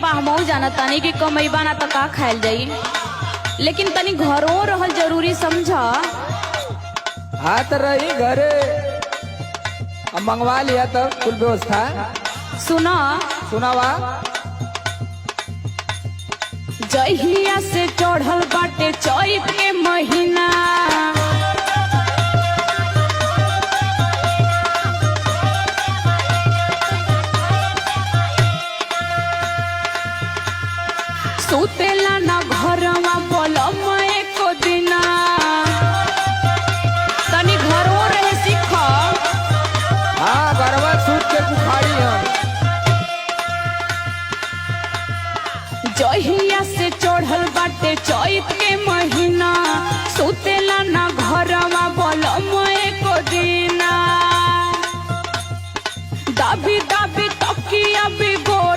बा हमहू जाना तानी कि कमैबा ना तो का खायल जाई, लेकिन तनी घरों रहल जरूरी समझा। हाथ रही घरे अब मंगवा लिया तो कुल व्यवस्था। सुना सुनावा। जहिया से चढ़ल बाटे चैत के महीना, सुतेला ना घरवा पलम एको दिना, तनी घरों रहे सीख। हाँ गरबा सूत के बुखारी हम। जहिया से चढ़ल बाटे चैत के महीना, सुतेला ना घरवा पलम एको दिना, दाबी दाबी तकिया बिगोड़